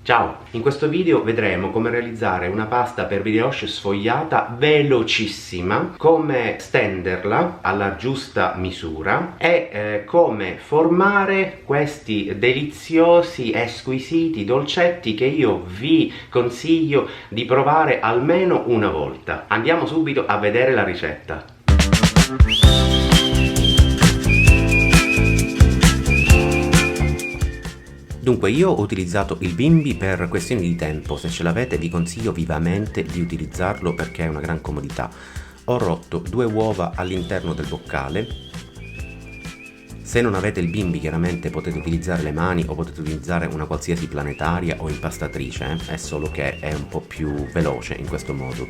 Ciao! In questo video vedremo come realizzare una pasta per brioche sfogliata velocissima, come stenderla alla giusta misura e come formare questi deliziosi e squisiti dolcetti che io vi consiglio di provare almeno una volta. Andiamo subito a vedere la ricetta. Dunque, io ho utilizzato il bimby per questioni di tempo. Se ce l'avete vi consiglio vivamente di utilizzarlo perché è una gran comodità. Ho rotto 2 uova all'interno del boccale. Se non avete il bimby chiaramente potete utilizzare le mani o potete utilizzare una qualsiasi planetaria o impastatrice, è solo che è un po' più veloce in questo modo.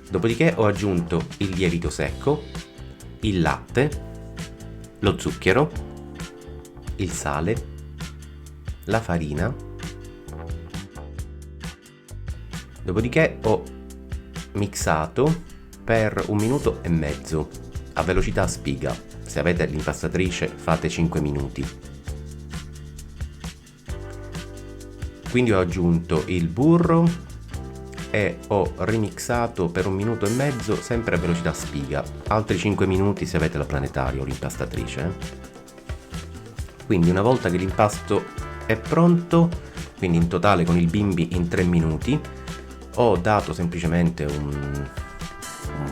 Dopodiché ho aggiunto il lievito secco, il latte, lo zucchero, il sale, la farina. Dopodiché ho mixato per 1 minuto e mezzo a velocità spiga. Se avete l'impastatrice fate 5 minuti. Quindi ho aggiunto il burro e ho remixato per 1 minuto e mezzo sempre a velocità spiga, altri 5 minuti se avete la planetaria o l'impastatrice. Quindi una volta che l'impasto è pronto, quindi in totale con il bimby in 3 minuti, ho dato semplicemente un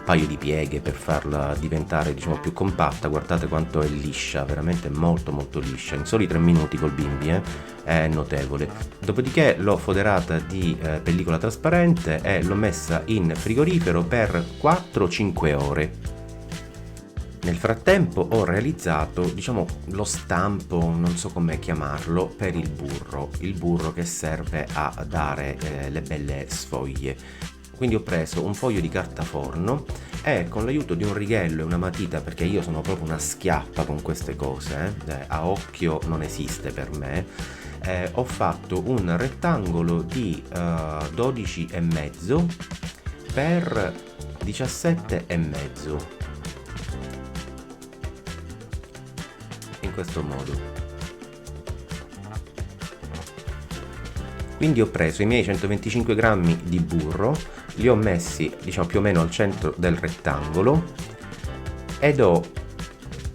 paio di pieghe per farla diventare più compatta. Guardate quanto è liscia, veramente molto liscia, in soli 3 minuti col bimby è notevole. Dopodiché l'ho foderata di pellicola trasparente e l'ho messa in frigorifero per 4-5 ore. Nel frattempo ho realizzato, lo stampo, non so come chiamarlo, per il burro che serve a dare le belle sfoglie. Quindi ho preso un foglio di carta forno e con l'aiuto di un righello e una matita, perché io sono proprio una schiappa con queste cose, a occhio non esiste per me, ho fatto un rettangolo di 12,5 per 17,5. In questo modo. Quindi ho preso i miei 125 grammi di burro, li ho messi più o meno al centro del rettangolo ed ho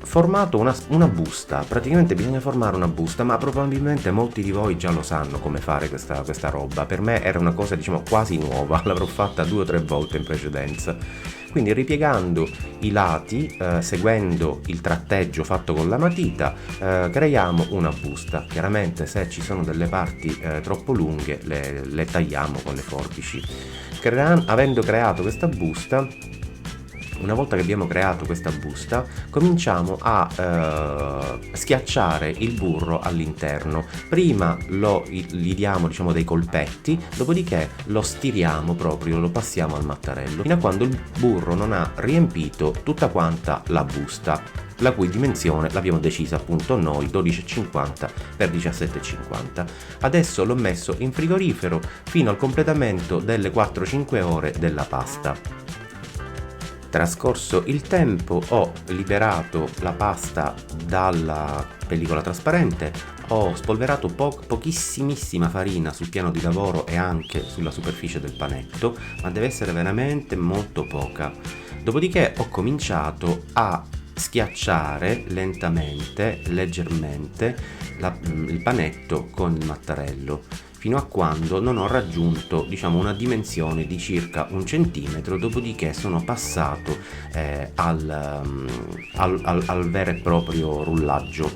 formato una busta. Praticamente bisogna formare una busta, ma probabilmente molti di voi già lo sanno come fare questa roba. Per me era una cosa quasi nuova, l'avrò fatta 2 o 3 volte in precedenza. Quindi ripiegando i lati, seguendo il tratteggio fatto con la matita, creiamo una busta. Chiaramente se ci sono delle parti troppo lunghe le tagliamo con le forbici. Avendo creato questa busta, una volta che abbiamo creato questa busta, cominciamo a schiacciare il burro all'interno. Prima gli diamo dei colpetti, dopodiché lo stiriamo proprio, lo passiamo al mattarello, fino a quando il burro non ha riempito tutta quanta la busta, la cui dimensione l'abbiamo decisa appunto noi, 12,50 x 17,50. Adesso l'ho messo in frigorifero fino al completamento delle 4-5 ore della pasta. Trascorso il tempo ho liberato la pasta dalla pellicola trasparente, ho spolverato pochissimissima farina sul piano di lavoro e anche sulla superficie del panetto, ma deve essere veramente molto poca. Dopodiché ho cominciato a schiacciare lentamente, leggermente, il panetto con il mattarello, fino a quando non ho raggiunto una dimensione di circa 1 centimetro, dopodiché sono passato al vero e proprio rullaggio.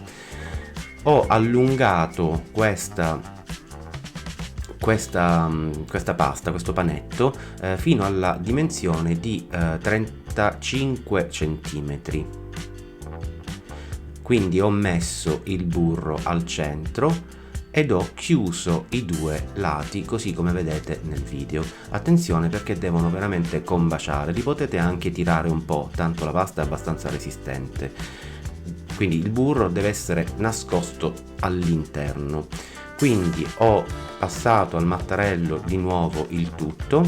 Ho allungato questa pasta, questo panetto, fino alla dimensione di 35 centimetri. Quindi ho messo il burro al centro ed ho chiuso i 2 lati così come vedete nel video. Attenzione perché devono veramente combaciare, li potete anche tirare un po', tanto la pasta è abbastanza resistente. Quindi il burro deve essere nascosto all'interno. Quindi ho passato al mattarello di nuovo il tutto,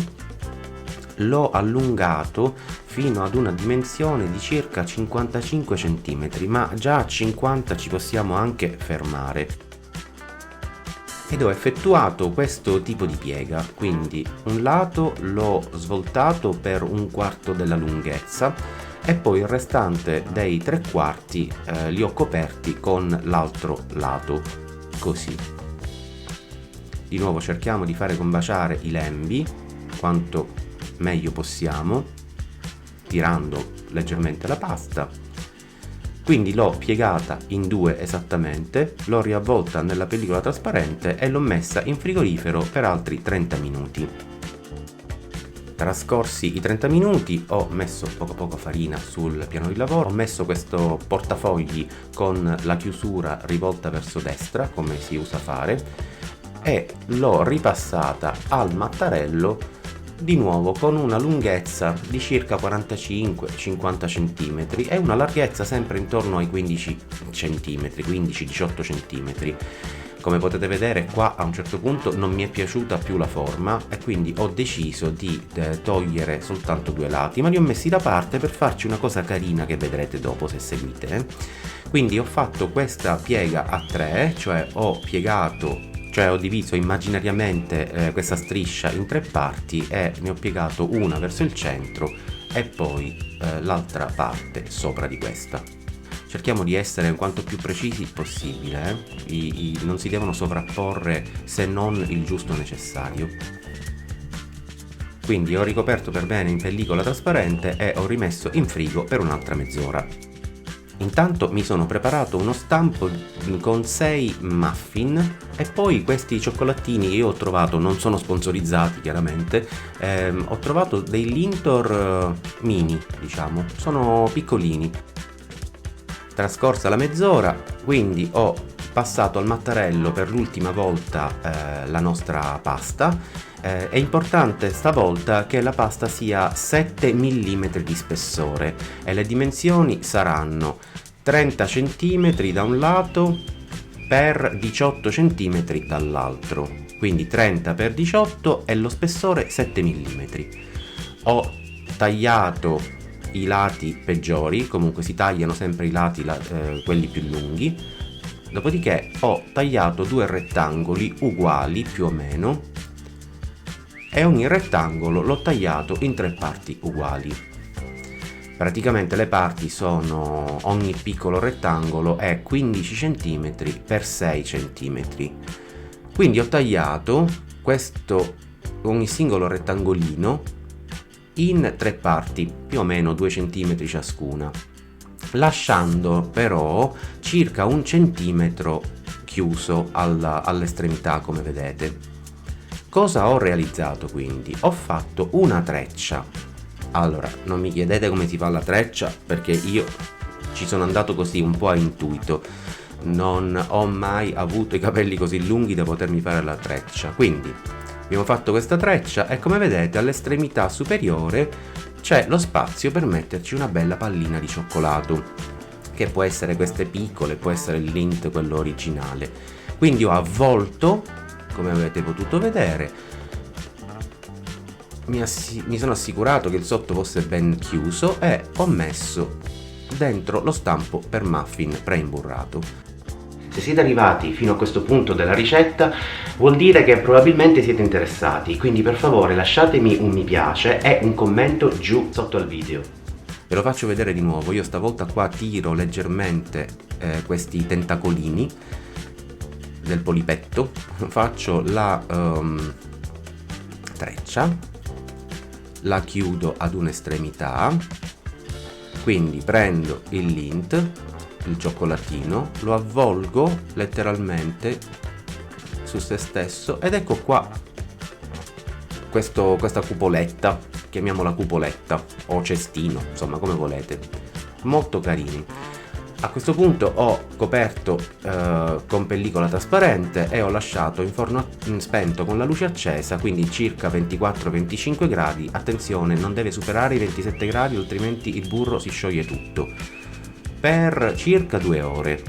l'ho allungato fino ad una dimensione di circa 55 cm, ma già a 50 ci possiamo anche fermare. ed ho effettuato questo tipo di piega, quindi un lato l'ho svoltato per 1/4 della lunghezza e poi il restante dei 3/4 li ho coperti con l'altro lato, così. Di nuovo cerchiamo di fare combaciare i lembi quanto meglio possiamo, tirando leggermente la pasta. Quindi l'ho piegata in 2 esattamente, l'ho riavvolta nella pellicola trasparente e l'ho messa in frigorifero per altri 30 minuti. Trascorsi i 30 minuti ho messo poco farina sul piano di lavoro, ho messo questo portafogli con la chiusura rivolta verso destra, come si usa fare, e l'ho ripassata al mattarello di nuovo con una lunghezza di circa 45-50 cm e una larghezza sempre intorno ai 15 cm, 15-18 cm. Come potete vedere qua a un certo punto non mi è piaciuta più la forma e quindi ho deciso di togliere soltanto 2 lati, ma li ho messi da parte per farci una cosa carina che vedrete dopo se seguite. Quindi ho fatto questa piega a 3, cioè ho diviso immaginariamente questa striscia in 3 parti e ne ho piegato una verso il centro e poi l'altra parte sopra di questa. Cerchiamo di essere quanto più precisi possibile, non si devono sovrapporre se non il giusto necessario. Quindi ho ricoperto per bene in pellicola trasparente e ho rimesso in frigo per un'altra mezz'ora. Intanto mi sono preparato uno stampo con 6 muffin e poi questi cioccolatini che io ho trovato, non sono sponsorizzati chiaramente, ho trovato dei Lintor mini, diciamo, sono piccolini. Trascorsa la mezz'ora, quindi ho passato al mattarello per l'ultima volta la nostra pasta. È importante stavolta che la pasta sia 7 mm di spessore e le dimensioni saranno 30 cm da un lato per 18 cm dall'altro, quindi 30 x 18 e lo spessore 7 mm. Ho tagliato i lati peggiori, comunque si tagliano sempre i lati quelli più lunghi, dopodiché ho tagliato 2 rettangoli uguali più o meno e ogni rettangolo l'ho tagliato in 3 parti uguali. Praticamente le parti sono, ogni piccolo rettangolo è 15 cm x 6 cm. Quindi ho tagliato ogni singolo rettangolino in 3 parti, più o meno 2 cm ciascuna, lasciando però circa 1 centimetro chiuso all'estremità, come vedete. Cosa ho realizzato quindi? Ho fatto una treccia. Allora, non mi chiedete come si fa la treccia perché io ci sono andato così un po' a intuito, non ho mai avuto i capelli così lunghi da potermi fare la treccia, quindi abbiamo fatto questa treccia e come vedete all'estremità superiore c'è lo spazio per metterci una bella pallina di cioccolato, che può essere queste piccole, può essere il Lindt quello originale. Quindi ho avvolto, come avete potuto vedere, mi sono assicurato che il sotto fosse ben chiuso e ho messo dentro lo stampo per muffin preimburrato. Se siete arrivati fino a questo punto della ricetta vuol dire che probabilmente siete interessati, quindi per favore lasciatemi un mi piace e un commento giù sotto al video. Ve lo faccio vedere di nuovo, io stavolta qua tiro leggermente questi tentacolini del polipetto, faccio la treccia, la chiudo ad un'estremità, quindi prendo il Lindt, il cioccolatino, lo avvolgo letteralmente su se stesso ed ecco qua questa cupoletta, chiamiamola cupoletta o cestino, insomma come volete, molto carini. A questo punto ho coperto con pellicola trasparente e ho lasciato in forno spento con la luce accesa, quindi circa 24-25 gradi. Attenzione, non deve superare i 27 gradi altrimenti il burro si scioglie tutto, per circa 2 ore.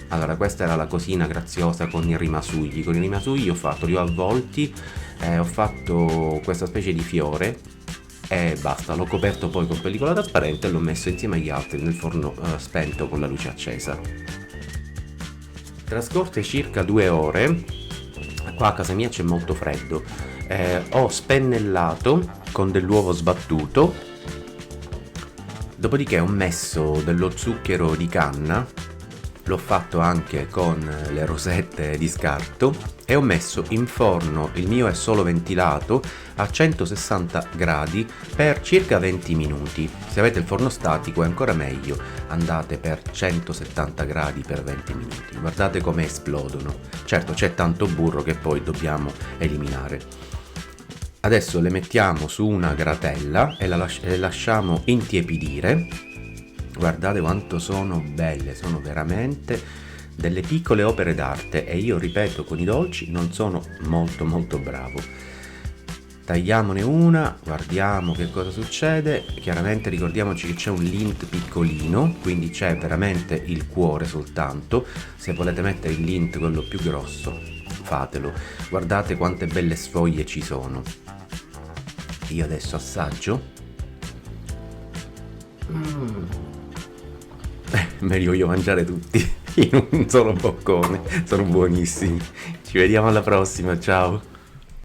Allora, questa era la cosina graziosa con i rimasugli. Con i rimasugli li ho avvolti, ho fatto questa specie di fiore e basta, l'ho coperto poi con pellicola trasparente e l'ho messo insieme agli altri nel forno spento con la luce accesa. Trascorse circa 2 ore Qua a casa mia c'è molto freddo. Ho spennellato con dell'uovo sbattuto, dopodiché ho messo dello zucchero di canna, l'ho fatto anche con le rosette di scarto e ho messo in forno, il mio è solo ventilato, a 160 gradi per circa 20 minuti. Se avete il forno statico è ancora meglio, andate per 170 gradi per 20 minuti. Guardate come esplodono. Certo c'è tanto burro che poi dobbiamo eliminare. Adesso le mettiamo su una gratella e le lasciamo intiepidire. Guardate quanto sono belle, sono veramente delle piccole opere d'arte e io ripeto, con i dolci non sono molto bravo. Tagliamone una, guardiamo che cosa succede. Chiaramente ricordiamoci che c'è un lint piccolino, quindi c'è veramente il cuore soltanto. Se volete mettere il lint quello più grosso, fatelo. Guardate quante belle sfoglie ci sono. Io adesso assaggio. Meglio io mangiare tutti in un solo boccone, sono buonissimi. Ci vediamo alla prossima, ciao!